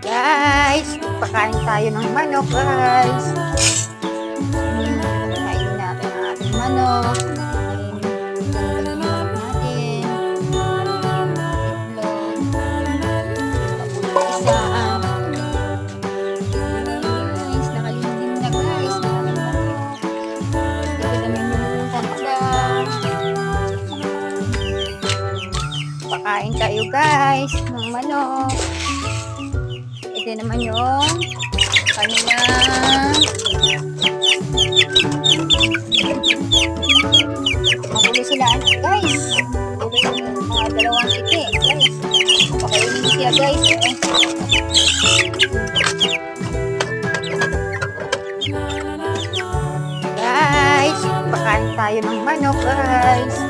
Guys, pakain tayo ng manok, guys. Kainin natin ang ating manok. Gagawin natin. Itlog. Isa. Guys, nakalimlim na, guys. Ito naman yung tanda. Pakain tayo, guys, ng manok. Ito naman yung kanilang magulo sila, guys. Ito yung mga dalawang titi, guys. Pakainin siya, guys. Guys, pakain tayo ng manok, guys.